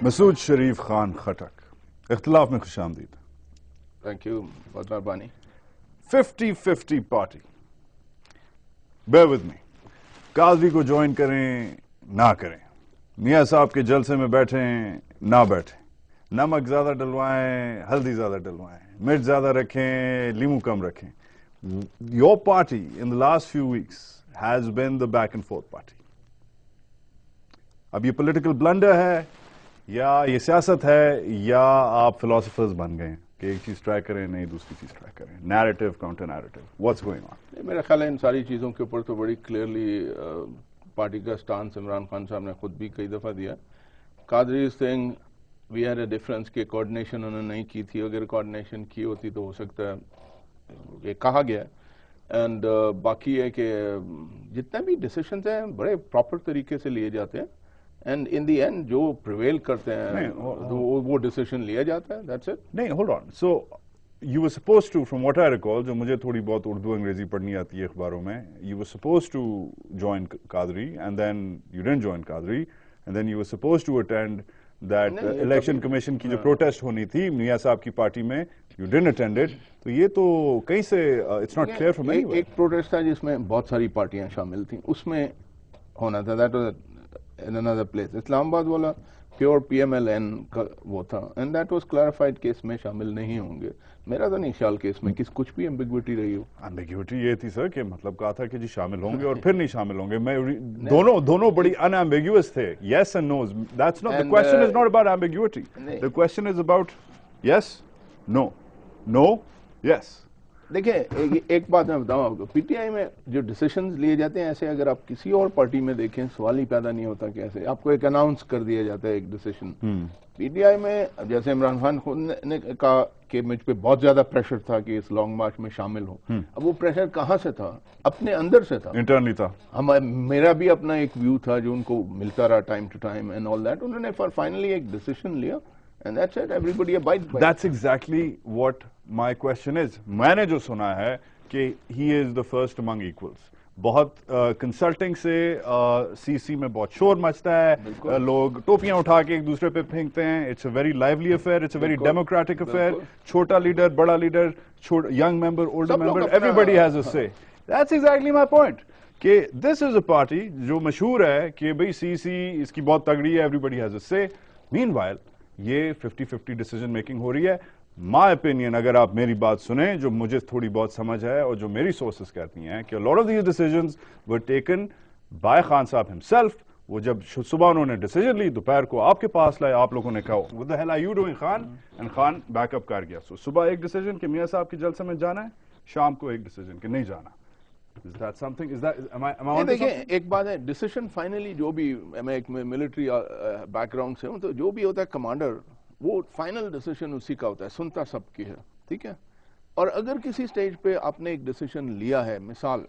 مسعود شریف خان خٹک اختلاف میں خوش آمدید. تھینک یو، بہت مہربانی. 50-50 پارٹی. bear with me. قاضی کو جوائن کریں نہ کریں، میاں صاحب کے جلسے میں بیٹھیں نہ بیٹھیں، نمک زیادہ ڈلوائیں ہلدی زیادہ ڈلوائیں، مرچ زیادہ رکھیں لیمو کم رکھیں. Your party in the last few weeks has been the back and forth party. اب یہ پولیٹیکل بلنڈر ہے یا یہ سیاست ہے یا آپ فلاسفرز بن گئے ہیں کہ ایک چیز ٹرائی کریں نہیں دوسری چیز ٹرائی کریں، narrative counter narrative, what's going on? میرا خیال ہے ان ساری چیزوں کے اوپر تو بڑی کلیئرلی پارٹی کا سٹانس عمران خان صاحب نے خود بھی کئی دفعہ دیا. Qadri is seeing we had a difference کہ کوآرڈینیشن انہوں نے نہیں کی تھی، اگر کوآرڈینیشن کی ہوتی تو ہو سکتا ہے یہ کہا گیا. اینڈ باقی ہے کہ جتنے بھی ڈیسیشنز ہیں بڑے پراپر طریقے سے لیے جاتے ہیں اینڈ ان دی اینڈ جو پریویل کرتے ہیں وہ ڈیسیشن لیا جاتا ہے. That's it. نہیں، hold on. So you were suppose to, from what I recall, جو مجھے تھوڑی بہت اردو انگریزی پڑھنی آتی ہے اخباروں میں، you were suppose to join Qadri and then you didn't join Qadri and then you were suppose to attend that election commission کی جو پروٹیسٹ ہونی تھی میاں صاحب کی پارٹی میں، یو ڈنٹ اٹینڈ اٹ. تو یہ تو کہیں سے it's not clear from anywhere. ایک پروٹیسٹ تھا جس میں بہت ساری پارٹیاں شامل تھیں، اس میں ہونا تھا. That was in another place. Islamabad والا pure P M L N کا وہ تھا اینڈ دیٹ واز کلیریفائڈ کہ اس میں شامل نہیں ہوں گے. میرا تو نہیں خیال کہ اس میں کچھ بھی ایمبیگوٹی رہی ہو. ایمبیگوٹی یہ تھی سر کہ مطلب کہا تھا کہ جی شامل ہوں گے اور پھر نہیں شامل ہوں گے. میں دونوں بڑی ان ایمبیگوس تھے. Yes and no. That's not the question is not about ambiguity. The question is about yes, no, no, yes. دیکھیں ایک بات میں بتاؤں آپ کو، پی ٹی آئی میں جو ڈیسیشنز لیے جاتے ہیں ایسے اگر آپ کسی اور پارٹی میں دیکھیں سوال ہی پیدا نہیں ہوتا کہ ایسے آپ کو ایک اناؤنس کر دیا جاتا ہے ایک ڈیسیشن. پی ٹی آئی میں جیسے عمران خان خود نے کہا کہ مجھ پہ بہت زیادہ پریشر تھا کہ اس لانگ مارچ میں شامل ہوں. اب وہ پریشر کہاں سے تھا؟ اپنے اندر سے تھا، انٹرنلی تھا. میرا بھی اپنا ایک ویو تھا جو ان کو ملتا رہا time to time and all that. انہوں نے فائنلی ایک ڈیسیشن لیا and that's it. Everybody abides by it. That's exactly what my question is. میں نے جو سنا ہے کہ he is the first among equals. بہت کنسلٹنگ سے سی سی میں بہت شور مچتا ہے، لوگ ٹوپیاں اٹھا کے ایک دوسرے پہ پھینکتے ہیں. It's a very lovely affair, it's a very democratic affair. چھوٹا لیڈر، بڑا leader, young member, older member, every has a say. That's exactly my point کہ دس از اے پارٹی جو مشہور ہے کہ بھئی سی سی اس کی بہت تگڑی ہے، ایوری ہیز اے سے. مین وائل یہ 50-50 ڈیسیجن میکنگ ہو رہی ہے. مائی اپینین، اگر آپ میری بات سنیں جو مجھے تھوڑی بہت سمجھ ہے اور جو میری سورسز کہتی ہیں کہ lot of these decisions were taken by Khan صاحب ہمسیلف. وہ جب صبح انہوں نے ڈیسیجن لی، دوپہر کو آپ کے پاس لائے، آپ لوگوں نے کہا what the hell are you doing Khan? And Khan back up کر گیا. سو صبح ایک ڈیسیجن کہ میاں صاحب کے جلسے میں جانا ہے، شام کو ایک ڈیسیجن کہ نہیں جانا. Is that something? Is that am I on to something? ایک بات ہے، ڈیسیشن فائنلی جو بھی، میں ایک ملٹری بیک گراؤنڈ سے ہوں تو جو بھی ہوتا ہے کمانڈر، وہ فائنل ڈیسیشن اسی کا ہوتا ہے، سنتا سب کی ہے، ٹھیک ہے. اور اگر کسی سٹیج پہ آپ نے ایک ڈیسیشن لیا ہے، مثال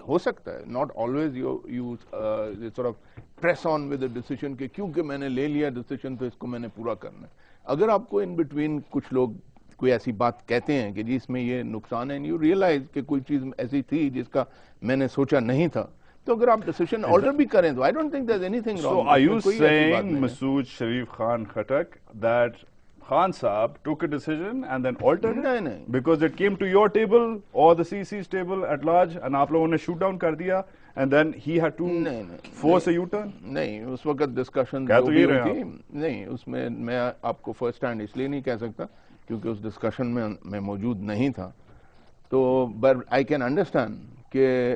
ہو سکتا ہے not always you sort of press on with a decision کہ کیونکہ میں نے لے لیا ڈیسیشن تو اس کو میں نے پورا کرنا ہے. اگر آپ کو ان بٹوین کچھ لوگ کوئی ایسی بات کہتے ہیں کہ جی اس میں یہ نقصان ہے، یو ریئلائز کہ کوئی چیز ایسی تھی جس کا میں نے سوچا نہیں تھا، تو اگر آپ ڈیسیشن آلٹر بھی کریں تو I don't think there is any thing wrong. So are you saying Masood Sharif Khan Khattak that Khan Saab took a decision and then altered it? نہیں Because it came to your table or the CC's table at large and آپ لوگوں نے shoot down کر دیا and then he had to force a U-turn? نہیں، اس وقت discussion نہیں، اس میں میں آپ کو فرسٹ ہینڈ اس لیے نہیں کہہ سکتا کیونکہ اس ڈسکشن میں موجود نہیں تھا. تو بٹ آئی کین انڈرسٹینڈ کہ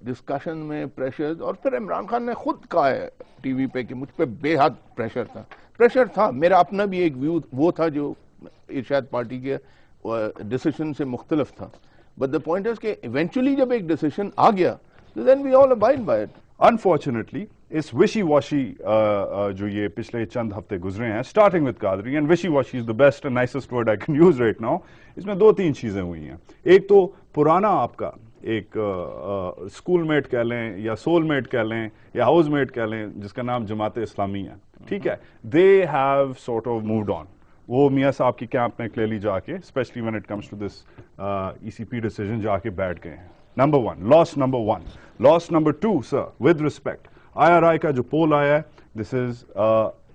ڈسکشن میں پریشر، اور پھر عمران خان نے خود کہا ہے ٹی وی پہ کہ مجھ پہ بے حد پریشر تھا. میرا اپنا بھی ایک ویو وہ تھا جو ارشاد پارٹی کے ڈیسیشن سے مختلف تھا. بٹ دا پوائنٹ از کہ ایونچولی جب ایک ڈیسیشن آ گیا تو then we all abide by it. Unfortunately, اس وشی واشی جو یہ پچھلے چند ہفتے گزرے ہیں، starting with Qadri, and wishy washy is the best and nicest word I can use right now. اس میں 2-3 چیزیں ہوئی ہیں. ایک تو پرانا آپ کا ایک اسکول میٹ کہہ لیں یا سول میٹ کہہ لیں یا ہاؤس میٹ کہہ لیں جس کا نام جماعت اسلامی ہے، ٹھیک ہے، they have sort of moved on. وہ میاں صاحب کی کیمپ میں کلیئرلی جا کے especially when it comes to this E C P decision جا کے بیٹھ گئے ہیں. Number 1 loss. Loss number 2 sir with respect IRI کا جو پول آیا ہے، دس از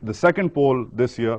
the second poll this year,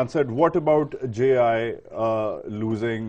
answered. What about JI losing?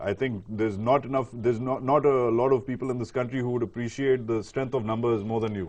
I think there's not a lot of people in this country who would appreciate the strength of numbers more than you.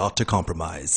Not to compromise.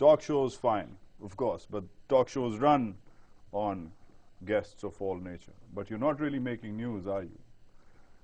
Talk shows fine, of course, but talk shows run on guests of all nature. But you're not really making news, are you?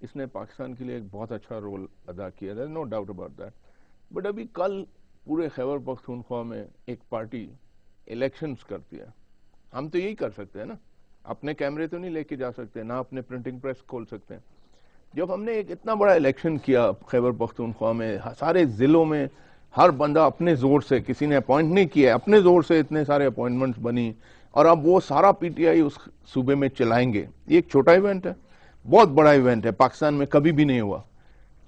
اس نے پاکستان کے لیے ایک بہت اچھا role ادا کیا ہے, no doubt about that. But ابھی کل پورے خیبر پختونخوا میں ایک پارٹی الیکشنز کرتی ہے, ہم تو یہی کر سکتے ہیں نا, اپنے کیمرے تو نہیں لے کے جا سکتے, نہ اپنے پرنٹنگ پریس کھول سکتے ہیں. جب ہم نے ایک اتنا بڑا الیکشن کیا خیبر پختونخوا میں, سارے ضلعوں میں ہر بندہ اپنے زور سے, کسی نے اپوائنٹ نہیں کیا, اپنے زور سے اتنے سارے اپوائنٹمنٹس بنی, اور اب وہ سارا پی ٹی آئی اس صوبے میں چلائیں گے. یہ ایک چھوٹا ایونٹ ہے, بہت بڑا ایونٹ ہے, پاکستان میں کبھی بھی نہیں ہوا.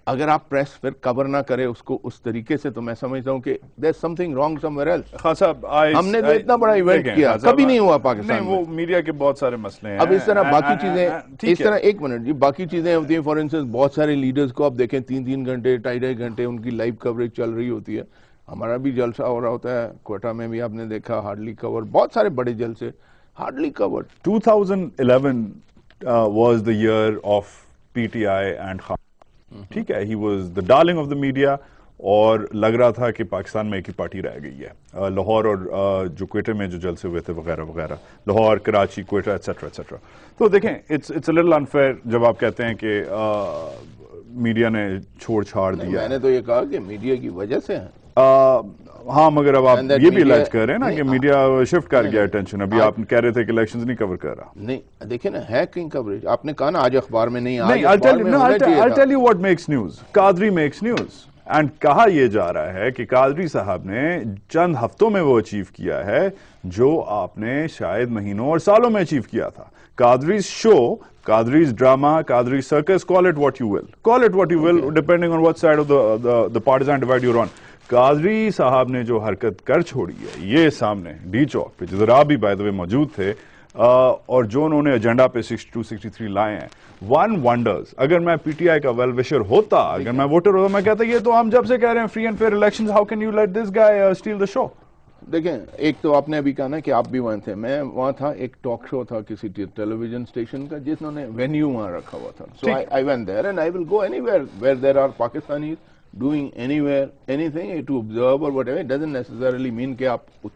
اگر آپ پریس پھر کور نہ کرے اس کو اس طریقے سے, تو میں سمجھتا ہوں کہ there's something wrong somewhere else. Khan صاحب ہم نے تو اتنا بڑا ایونٹ کیا, کبھی نہیں ہوا پاکستان میں. وہ میڈیا کے بہت سارے مسئلے ہیں. اب اس طرح باقی چیزیں, اس طرح ایک منٹ جی, باقی چیزیں ہوتی ہیں. فار انسٹنس بہت سارے لیڈرز کو آپ دیکھیں 3 گھنٹے 2.5 گھنٹے ان کی لائیو کوریج چل رہی ہوتی ہے. ہمارا بھی جلسہ ہو رہا ہوتا ہے کوئٹہ میں بھی, آپ نے دیکھا ہارڈلی کور, بہت سارے بڑے جلسے hardly chord. 2011 was the year of PTI and Khan. ٹھیک ہے, he was the darling of the media, اور لگ رہا تھا کہ پاکستان میں ایک ہی پارٹی رہ گئی ہے. لاہور اور جو کوئٹہ میں جو جلسے ہوئے تھے وغیرہ وغیرہ, لاہور, کراچی, کوئٹہ ایٹسٹرا ایٹسٹرا. تو دیکھیں اٹس اے لٹل انفیئر جب آپ کہتے ہیں کہ میڈیا نے چھوڑ چھاڑ دیا. میں نے تو یہ کہا کہ میڈیا کی وجہ سے ہے. ہاں, مگر اب آپ یہ بھی الائج کر رہے ہیں نا کہ میڈیا شفٹ کر گیا اٹینشن. ابھی آپ کہہ رہے تھے کہ الیکشنز نہیں کور کر رہا. نہیں دیکھیں نا, ہے کہیں کوریج, آپ نے کہا نا آج اخبار میں نہیں, I'll tell you what makes news. Qadri makes news. And کہا یہ جا رہا ہے کہ قادری صاحب نے چند ہفتوں میں وہ اچیو کیا ہے جو آپ نے شاید مہینوں اور سالوں میں اچیو کیا تھا. قادری's show, Qadri's drama, Qadri's circus, call it what you will. Call it what you will, depending on what side of the partisan divide you're on. Qadri صاحب نے جو حرکت کر چھوڑی ہے یہ سامنے ڈی چوک پہ, جدھر آپ بھی بائی دا وے موجود تھے, اور جو انہوں نے ایجنڈا پہ 62, 63 لائے ہیں, ون ونڈرز. اگر میں پی ٹی آئی کا ویل وشر ہوتا, اگر میں ووٹر ہوتا, میں کہتا یہ تو ہم جب سے کہہ رہے ہیں free and fair elections, how can you let this guy steal the show. دیکھیں, ایک تو آپ نے ابھی کہا نا کہ آپ بھی وہاں تھے, میں وہاں تھا, ایک ٹاک شو تھا کسی ٹیلی ویژن اسٹیشن کا جس نے وینیو وہاں رکھا ہوا تھا. سو I went there and I will go anywhere where there are Pakistanis doing anywhere anything to observe or whatever. It doesn't necessarily mean کہ آپ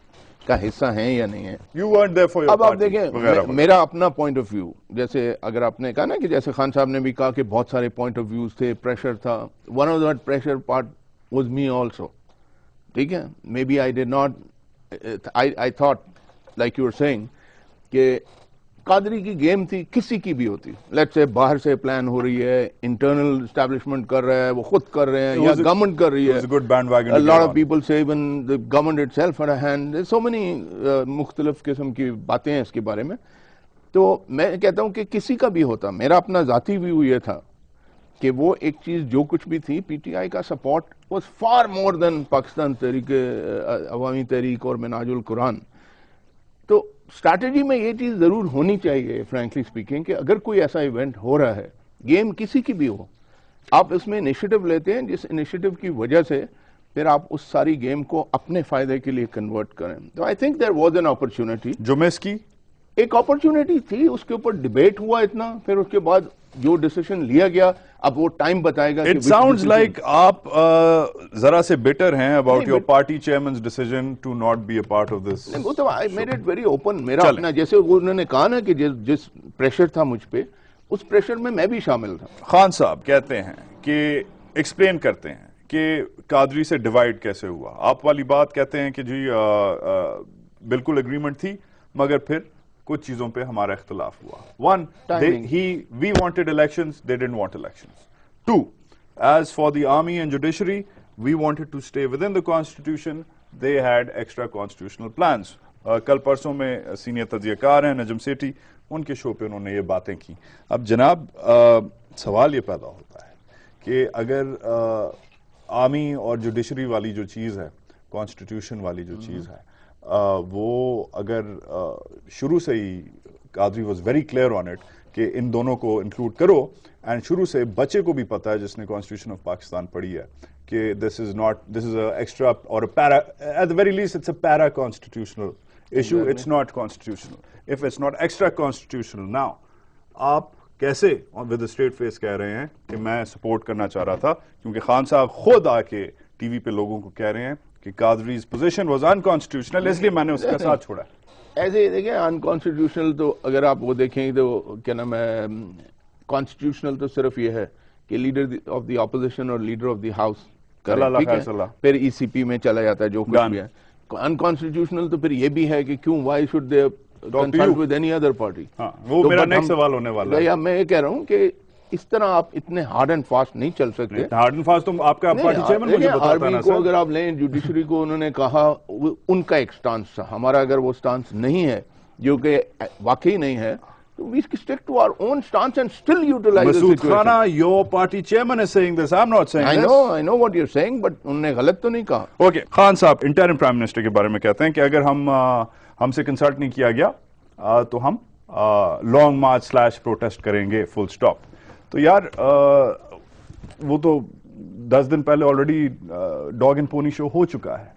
کا حصہ ہیں یا نہیں ہیں. You weren't there for your اب آپ party. دیکھیں, میرا اپنا پوائنٹ آف ویو, جیسے اگر آپ نے کہا نا کہ جیسے خان صاحب نے بھی کہا کہ بہت سارے پوائنٹ آف ویوز تھے, پریشر تھا. One of that pressure part was me also. ٹھیک ہے, maybe I did not, I thought like you were saying کہ قادری کی گیم تھی, کسی کی بھی ہوتی, لیٹس سے باہر سے پلان ہو رہی ہے, انٹرنل اسٹیبلشمنٹ کر رہا ہے, وہ خود کر رہے ہیں, یا گورنمنٹ کر رہی ہے. A lot of people say even the government itself had a hand. There's so many مختلف قسم کی باتیں ہیں اس کے بارے میں. تو میں کہتا ہوں کہ کسی کا بھی ہوتا, میرا اپنا ذاتی ویو یہ تھا کہ وہ ایک چیز جو کچھ بھی تھی, پی ٹی آئی کا support was far more than Pakistan تحریک عوامی تحریک اور منہاج القرآن. تو اسٹریٹجی میں یہ چیز ضرور ہونی چاہیے فرینکلی اسپیکنگ کہ اگر کوئی ایسا ایونٹ ہو رہا ہے, گیم کسی کی بھی ہو, آپ اس میں انیشیٹو لیتے ہیں, جس انیشیٹو کی وجہ سے پھر آپ اس ساری گیم کو اپنے فائدے کے لیے کنورٹ کریں. تو I think there was an opportunity, جو مس کی ایک اپرچونٹی تھی, اس کے اوپر ڈیبیٹ ہوا اتنا, پھر اس کے بعد جو ڈیسیشن لیا گیا, اب وہ ٹائم بتائے گا. It sounds like آپ ذرا سے bitter ہیں about your party chairman's decision to not be a part of this. وہ تو I made it very open. میرا اپنا, جیسے انہوں نے کہا نا کہ جس پریشر تھا مجھ پہ, اس پریشر میں بھی شامل تھا. خان صاحب کہتے ہیں کہ ایکسپلین کرتے ہیں کہ قادری سے ڈیوائڈ کیسے ہوا. آپ والی بات کہتے ہیں کہ جی بالکل اگریمنٹ تھی, مگر پھر کچھ چیزوں پہ ہمارا اختلاف ہوا. One, we wanted elections, they didn't want elections. Two, as for the army and judiciary, we wanted to stay within the constitution, they had extra constitutional plans. کل پرسوں میں سینئر تجزیہ کار ہیں نجم سیٹھی, ان کے شو پہ انہوں نے یہ باتیں کی. اب جناب سوال یہ پیدا ہوتا ہے کہ اگر آرمی اور جوڈیشری والی جو چیز ہے, کانسٹیٹیوشن والی جو چیز ہے, وہ اگر شروع سے ہی Qadri was very clear on it کہ ان دونوں کو انکلوڈ کرو, اینڈ شروع سے بچے کو بھی پتا ہے جس نے کانسٹیٹیوشن آف پاکستان پڑھی ہے کہ دس از ایکسٹرا اور at the very least it's a para constitutional issue, it's not constitutional. If it's not extra constitutional, now آپ کیسے ود اسٹریٹ فیس کہہ رہے ہیں کہ میں سپورٹ کرنا چاہ رہا تھا, کیونکہ خان صاحب خود آ کے ٹی وی پہ لوگوں کو کہہ رہے ہیں کہ قادری's position was unconstitutional, اس لیے میں نے اس کا ساتھ چھوڑا. ایسے ہی دیکھیں, انکانسٹیٹیوشنل تو اگر آپ وہ دیکھیں تو کیا نام ہے, کانسٹیٹیوشنل تو صرف یہ ہے کہ لیڈر آف دی اپوزیشن اور لیڈر آف دی ہاؤس اللہ ٹھیک خیر ہے صلاح. پھر ای سی پی میں چلا جاتا ہے جو کچھ بھی ہے. انکانسٹیٹیوشنل تو پھر یہ بھی ہے کہ کیوں why should they consult with any other party. ہاں وہ میرا نیکسٹ سوال ہونے والا ہے. میں یہ کہہ رہا ہوں کہ اس طرح آپ اتنے ہارڈ اینڈ فاسٹ نہیں چل سکتے. ہارڈ اینڈ فاسٹ تو آپ کا پارٹی چیئرمین مجھے بتاتا ہے آرمی نا کو سر. اگر آپ لیں جوڈیشری کو انہوں نے کہا ان کا ایک سٹانس تھا, ہمارا اگر وہ سٹانس نہیں ہے جو کہ واقعی نہیں ہے we stick to our own stance and still utilize the Masood situation. Khana, your party chairman is saying this. I'm not saying this. I know what you're saying, but انہوں نے غلط تو نہیں کہا. Okay, خان صاحب انٹرم پرائم منسٹر کے بارے میں کہتے ہیں کہ اگر ہم سے کنسلٹ نہیں کیا گیا تو ہم لانگ مارچ / پروٹیسٹ کریں گے فل سٹاپ. تو یار وہ تو 10 دن پہلے آلریڈی ڈاگ اینڈ پونی شو ہو چکا ہے.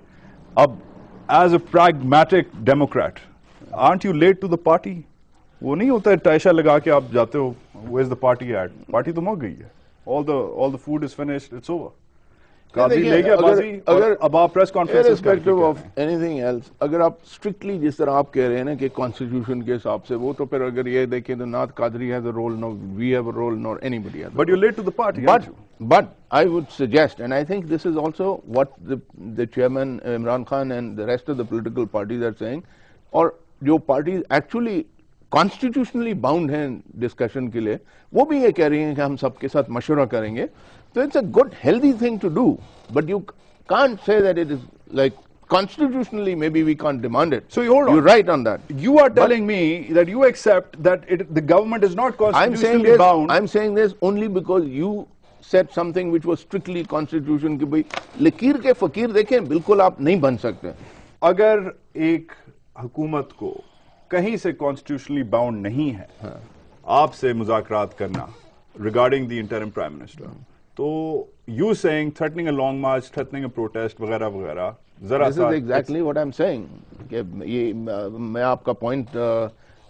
اب as a pragmatic Democrat aren't you late to the party? وہ نہیں ہوتا ہے ٹائشا لگا کے آپ جاتے ہو where's the party at? Party تو مک گئی ہے. all the food is finished, it's over. قاضی لے گیا بازی اور اب آپ press conference irrespective of anything else, اگر آپ اسٹرکٹلی جس طرح آپ کہہ رہے ہیں نا کہ کانسٹیٹیوشن کے حساب سے وہ تو پھر اگر یہ دیکھیں تو not Qadri has a role, nor we have a role, nor anybody has a role. But you're late to the party, aren't you? But I would suggest, and I think this is also what the chairman Imran Khan and the rest of the political parties are saying, اور جو parties actually constitutionally bound ہیں discussion کے لیے وہ بھی یہ کہہ رہی ہیں کہ ہم سب کے ساتھ مشورہ کریں گے. تو it's a good healthy thing to do, but you can't say that it is like constitutionally maybe we can't demand it. So hold on. You're right on that. You are telling me that you accept that the government is not constitutionally bound. I'm saying this only because you said something which was strictly constitution کہ بھئی لکیر کے فقیر دیکھیں بالکل آپ نہیں بن سکتے. اگر ایک حکومت کو کہیں سے کانسٹیٹیوشنلی باؤنڈ نہیں ہے آپ سے مذاکرات کرنا regarding the interim prime minister, تو you seeing threatening a long march, threatening a protest وغیرہ وغیرہ ذرا This is exactly what I'm saying. کہ یہ میں آپ کا پوائنٹ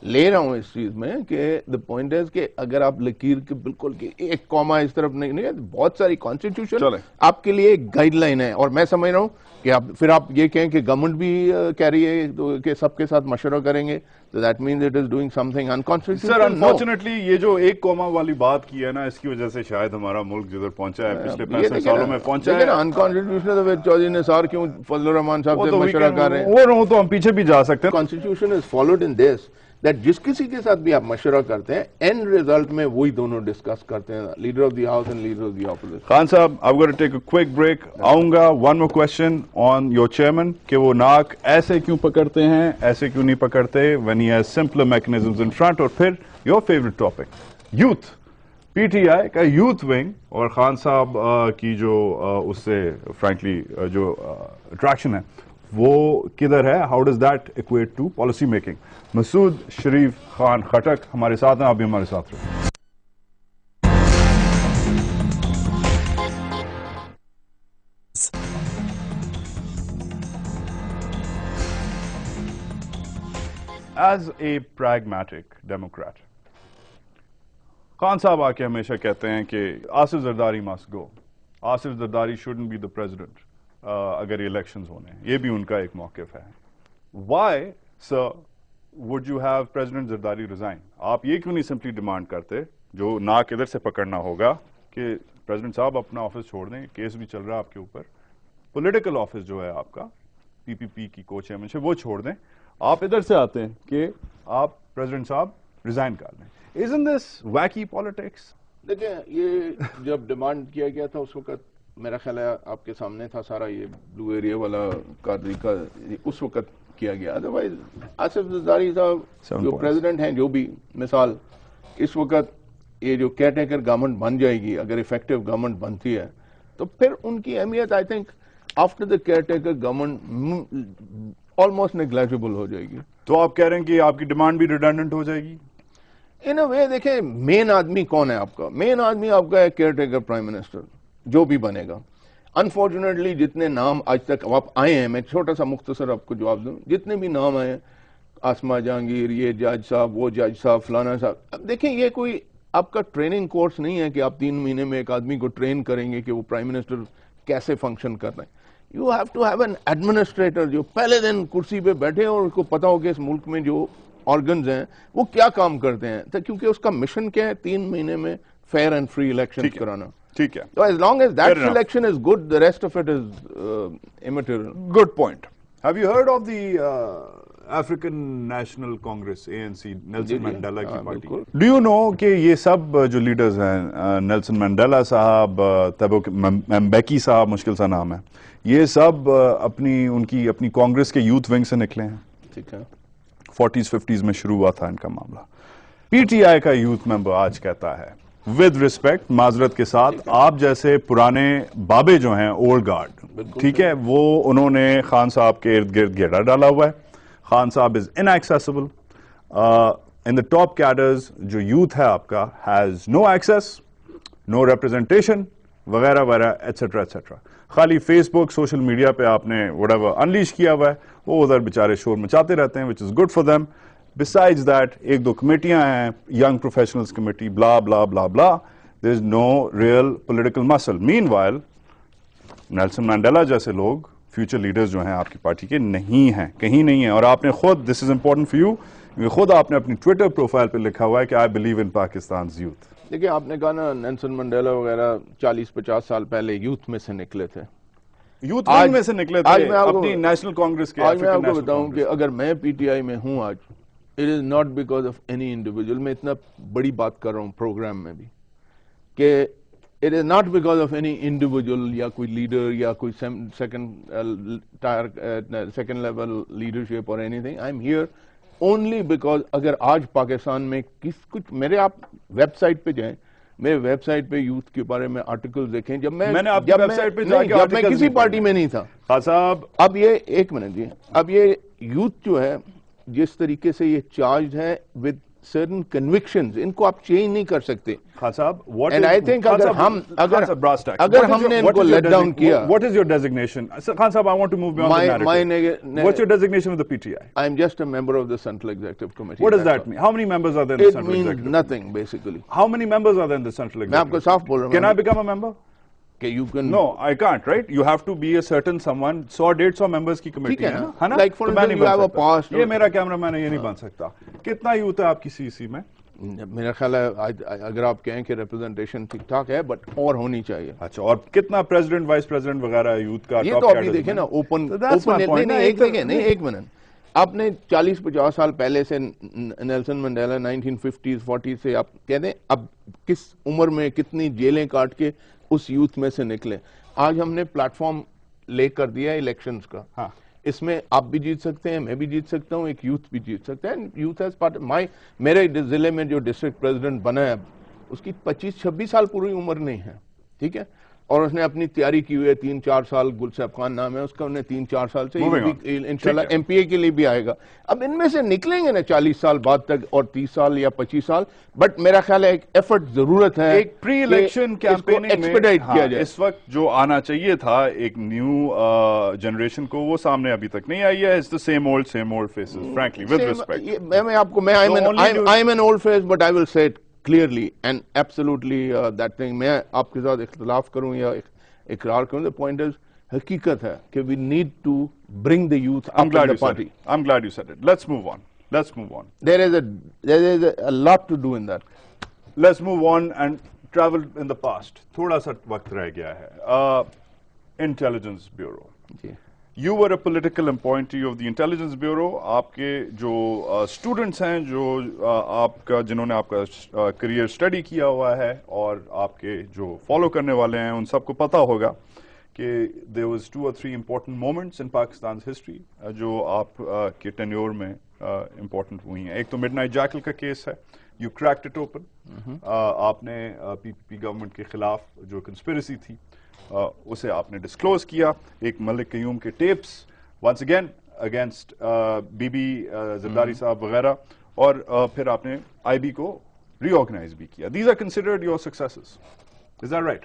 لے رہا ہوں اس چیز میں کہ the point is کہ اگر آپ لکیر کے بالکل ایک کوما اس طرف نہیں ہے, بہت ساری کانسٹیٹیوشن آپ کے لیے ایک گائیڈ لائن ہے, اور میں سمجھ رہا ہوں کہ پھر آپ یہ کہیں کہ گورنمنٹ بھی کہہ رہی ہے کہ سب کے ساتھ مشورہ کریں گے, تو that means it is doing something unconstitutional. Sir unfortunately یہ جو ایک کوما والی بات کی ہے نا, اس کی وجہ سے شاید ہمارا ملک جدھر پہنچا ہے پچھلے 65 سالوں میں پہنچا ہے. انکانسٹیٹیوشنل چودھری نثار کیوں فضل الرحمان صاحب سے مشورہ کر رہے ہیں؟ وہ تو ہم پیچھے بھی جا سکتے ہیں. Constitution is followed in this that جس کسی کے ساتھ بھی آپ مشورہ کرتے ہیں اینڈ ریزلٹ میں وہی دونوں ڈسکس کرتے ہیں, leader of the house and leader of the opposition. Khan صاحب I've got to take a quick break. آؤں گا one more question on your chairman کہ وہ ناک ایسے کیوں پکڑتے ہیں, ایسے کیوں نہیں پکڑتے when he has simpler mechanisms in front. اور پھر your favorite topic, youth. P T I کا یوتھ ونگ اور خان صاحب کی جو اس سے فرینکلی جو اٹریکشن ہے وہ کدھر ہے, how does that equate to policy making. Masood Sharif Khan Khattak ہمارے ساتھ ہیں, آپ بھی ہمارے ساتھ رہیں. As a pragmatic democrat, Khan صاحب آ کے ہمیشہ کہتے ہیں کہ Asif Zardari must go. Asif Zardari shouldn't be the president اگر یہ الیکشنز ہونے ہیں. یہ بھی ان کا ایک موقف ہے. Why, sir, would you have President Zardari resign? آپ یہ کیوں نہیں سمپلی ڈیمانڈ کرتے جو ناک ادھر سے پکڑنا ہوگا کہ پریزیڈنٹ صاحب اپنا آفس چھوڑ دیں, کیس بھی چل رہا ہے آپ کے اوپر, پولیٹیکل آفس جو ہے آپ کا پی پی پی کی کو چیئرمنشپ وہ چھوڑ دیں, آپ ادھر سے آتے ہیں کہ آپ پریزیڈنٹ صاحب ریزائن کر دیں. Isn't this wacky politics? دیکھیں یہ جب ڈیمانڈ کیا گیا تھا اس وقت میرا خیال ہے آپ کے سامنے تھا سارا یہ بلو ایریا والا قادری کا اس وقت کیا گیا. ادروائز آصف زرداری صاحب جو پریزیڈنٹ ہیں, جو بھی مثال اس وقت یہ جو کیئر ٹیکر گورنمنٹ بن جائے گی, اگر افیکٹو گورنمنٹ بنتی ہے تو پھر ان کی اہمیت I think after the caretaker government almost negligible ہو جائے گی. تو آپ کہہ رہے ہیں کہ آپ کی ڈیمانڈ بھی ریڈنڈنٹ ہو جائے گی. ان اے وے دیکھیں مین آدمی کون ہے آپ کا, مین آدمی آپ کا ہے کیئر ٹیکر پرائم منسٹر جو بھی بنے گا. انفارچونیٹلی جتنے نام آج تک آپ آئے ہیں, میں چھوٹا سا مختصر آپ کو جواب دوں, جتنے بھی نام آئے ہیں, آسما جہانگیر, یہ جج صاحب, وہ جج صاحب, فلانا صاحب, اب دیکھیں یہ کوئی آپ کا ٹریننگ کورس نہیں ہے کہ آپ 3 مہینے میں ایک آدمی کو ٹرین کریں گے کہ وہ پرائم منسٹر کیسے فنکشن کر رہے ہیں. You have to have an administrator جو پہلے دن کرسی پہ بیٹھے اور اس کو پتا ہو کہ اس ملک میں جو آرگنز ہیں وہ کیا کام کرتے ہیں, کیونکہ اس کا مشن کیا ہے 3 مہینے میں فیئر اینڈ فری الیکشن کرانا. ٹھیک ہے, So as long as that selection is good, the rest of it is immaterial. good point. Have you heard of the African National Congress, ANC, Nelson Mandela کی party? Do you know کہ یہ سب جو leaders ہیں, Nelson Mandela صاحب, تبو مبیکی صاحب, مشکل سا نام ہے, یہ سب ان کی اپنی کانگریس کے یوتھ ونگ سے نکلے ہیں. ٹھیک ہے, 40s 50s میں شروع ہوا تھا ان کا معاملہ. پی ٹی آئی کا یوتھ ممبر آج کہتا ہے ود ریسپیکٹ, معذرت کے ساتھ, آپ جیسے پرانے بابے جو ہیں اولڈ گارڈ, ٹھیک ہے, وہ انہوں نے خان صاحب کے ارد گرد گھیرا ڈالا ہوا ہے. خان صاحب is inaccessible. In the top cadres جو یوتھ ہے آپ کا has no access, no representation وغیرہ وغیرہ ایٹسٹرا ایٹسٹرا. خالی فیس بک سوشل میڈیا پہ آپ نے whatever انلیش کیا ہوا ہے, وہ ادھر بیچارے شور مچاتے رہتے ہیں, which is good for them. Besides that, ایک دو کمیٹیاں ہیں, Young Professionals Committee, blah blah blah blah. There is no real political muscle. Meanwhile, Nelson Mandela جیسے لوگ فیوچر لیڈرز جو ہیں آپ کی پارٹی کے نہیں ہیں, کہیں نہیں ہیں. اور آپ نے خود, this is important for you, خود آپ نے اپنی ٹویٹر پروفائل پہ لکھا ہوا ہے کہ I believe in Pakistan's youth. دیکھیں آپ نے کہا نا نیلسن منڈیلا وغیرہ 40-50 سال پہلے یوتھ میں سے نکلے تھے, یوتھ ونگ میں سے نکلے تھے اپنی نیشنل کانگریس کے. آج میں آپ کو بتاؤں کہ اگر میں پی ٹی آئی میں ہوں آج, it is not because of any individual. میں اتنا بڑی بات کر رہا ہوں پروگرام میں بھی کہ it is not because of any individual یا کوئی لیڈر یا کوئی سیکنڈ لیول لیڈرشپ اور any thing. I am here only because اگر آج پاکستان میں کچھ میرے, آپ ویب سائٹ پہ جائیں, میرے ویب سائٹ پہ یوتھ کے بارے میں آرٹیکل دیکھیں. جب میں کسی پارٹی میں نہیں تھا صاحب, اب یہ ایک منٹ جی, اب یہ یوتھ جو ہے جس طریقے سے یہ چارجڈ ہے ود certain convictions, ان کو آپ چینج نہیں کر سکتے. خان صاحب, and I think اگر ہم نے ان کو let down کیا. What is your designation? Khan Sahab, I want to move beyond the narrative. What's your designation with the PTI? I am just a member of the Central Executive Committee. What does that mean? How many members are there in the Central Executive? It means nothing basically. How many members are there in the Central Executive? میں آپ کو صاف بول رہا ہوں. Can I become a member? You can. No, I can't, right? You have to be a certain someone. 100-150 members کی committee ہے نا, like for example you have a past. یہ میرا کیمرہ مین ہے, یہ نہیں بن سکتا. کتنا یوتھ ہے آپ کی سی سی میں؟ میرا خیال ہے اگر آپ کہیں کہ ریپرزنٹیشن ٹھیک ٹھاک ہے بٹ اور ہونی چاہیے. اچھا, اور کتنا پریزیڈنٹ وائس پریزیڈنٹ وغیرہ یوتھ کا؟ یہ تو ابھی دیکھیں نا اوپن ایک منٹ, آپ نے 40-50 سال پہلے سے نیلسن منڈیلا 1950s 40s سے آپ کہہ دیں اب کس عمر میں کتنی جیلیں کاٹ کے اس یوتھ میں سے نکلے. آج ہم نے پلیٹ فارم لے کر دیا الیکشنز کا. اس میں آپ بھی جیت سکتے ہیں, میں بھی جیت سکتا ہوں, ایک یوتھ بھی جیت سکتا ہے. Youth has part. میرے ضلع میں جو ڈسٹرکٹ پریزیڈنٹ بنا ہے اس کی 25-26 سال پوری عمر نہیں ہے, ٹھیک ہے, اور اس نے اپنی تیاری کی ہوئی ہے 3-4 سال. گلصیب خان نام ہے اس کا, انہیں 3-4 سال سے انشاءاللہ ایم پی اے کے لیے بھی آئے گا. اب ان میں سے نکلیں گے نا 40 سال بعد تک اور 30 سال یا 25 سال, بٹ میرا خیال ہے ایک ایفرٹ ضرورت ہے, ایک پری الیکشن کیمپیننگ میں ایکسپیڈائٹ کیا جائے. اس وقت جو آنا چاہیے تھا ایک نیو جنریشن کو, وہ سامنے ابھی تک نہیں آئی ہے. It's the same old faces, frankly, with respect. میں آپ کو, I'm an old face but I will say it clearly and absolutely that thing. میں آپ کے ساتھ اختلاف کروں یا اقرار کروں, the point is حقیقت ہے کہ we need to bring the youth up in the party. I'm glad you said it. Let's move on. There is a lot to do in that. Let's move on and travel in the past. تھوڑا سا وقت رہ گیا ہے. Intelligence Bureau. G. You were a political appointee of the Intelligence Bureau. آپ کے جو students ہیں, جو آپ کا, جنہوں نے آپ کا کریئر اسٹڈی کیا ہوا ہے, اور آپ کے جو فالو کرنے والے ہیں, ان سب کو پتا ہوگا کہ there was 2 or 3 important moments in Pakistan's history جو آپ کے ٹینیور میں امپورٹنٹ ہوئی ہیں. ایک تو مڈ نائٹ جیکل کا کیس ہے. You cracked it open. آپ نے پی پی پی گورنمنٹ کے خلاف جو کنسپیریسی تھی اسے آپ نے ڈسکلوز کیا. ایک ملک قیوم کے tapes once again against B B Zardari صاحب وغیرہ, اور پھر آپ نے آئی بی کو ری آرگنائز بھی کیا. These are considered your successes. Is that right?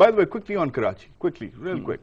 By the way, quickly on Karachi, real quick.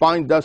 5, 10,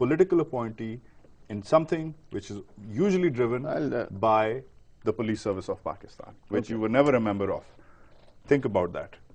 political appointee in something which is usually driven by the police service of Pakistan, which you were never a member of. Think about that.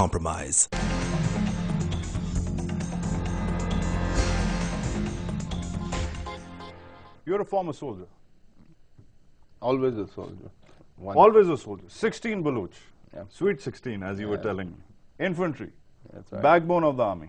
Compromise. You're a former soldier. Always a soldier. Always a soldier. 16 Baluch. Yeah. Sweet 16, as you were telling me. Infantry. That's right. Backbone of the army.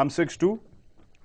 I'm 6'2",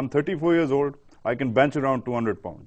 I'm 34 years old. I can bench around 200 pounds.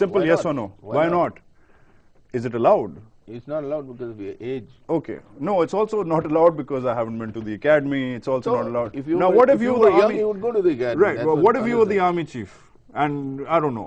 simple yes or no. Why not? Is it allowed? It's not allowed because of your age. Okay. No, it's also not allowed because I haven't been to the academy. It's also not allowed. Now, what if you were young, you would go to the academy. Right. What if you were the army chief? And I don't know,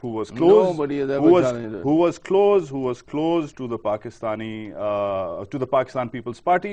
who was close to the Pakistan People's Party.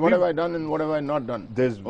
What have I done and what have I not done?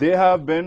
They have been,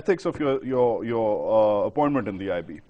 ethics of your appointment in the IB.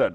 said.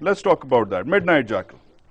Let's talk about that. Midnight Jackal.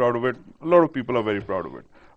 proud of it. A lot of people are very proud of it.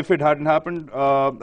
if it hadn't happened,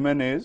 MNAs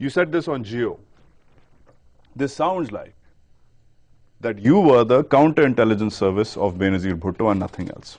You said this on Geo. This sounds like that you were the counter-intelligence service of Benazir Bhutto and nothing else.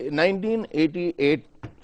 1988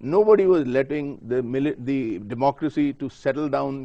Nobody was letting the democracy to settle down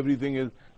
everything is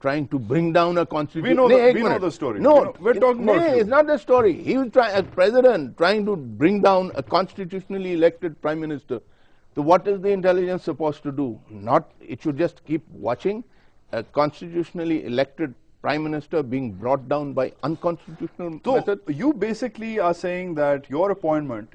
trying to bring down a constitution. We know the story. No, we're talking about you. it's not the story. He was as president trying to bring down a constitutionally elected prime minister. So what is the intelligence supposed to do? Not, it should just keep watching a constitutionally elected prime minister being brought down by unconstitutional method. So you basically are saying that your appointment,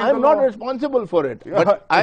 I am not responsible for it, but I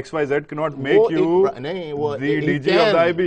XYZ cannot make you the DG of the IB.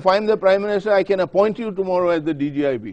if I am the prime minister, I can appoint you tomorrow as the DGIB.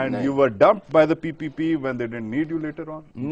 and you were dumped by the PPP when they didn't need you later on?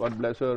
God bless her,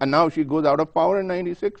And now she goes out of power in 96.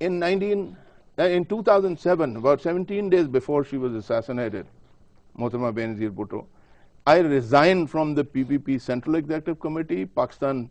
In 2007, about 17 days before she was assassinated, Mohtarama Benazir Bhutto, I resigned from the PPP Central Executive Committee, Pakistan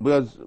because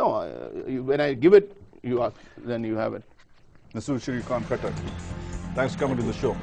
No, when I give it, you ask, then you have it. Nasoor Sharif Khan Khattar, thanks for coming to the show.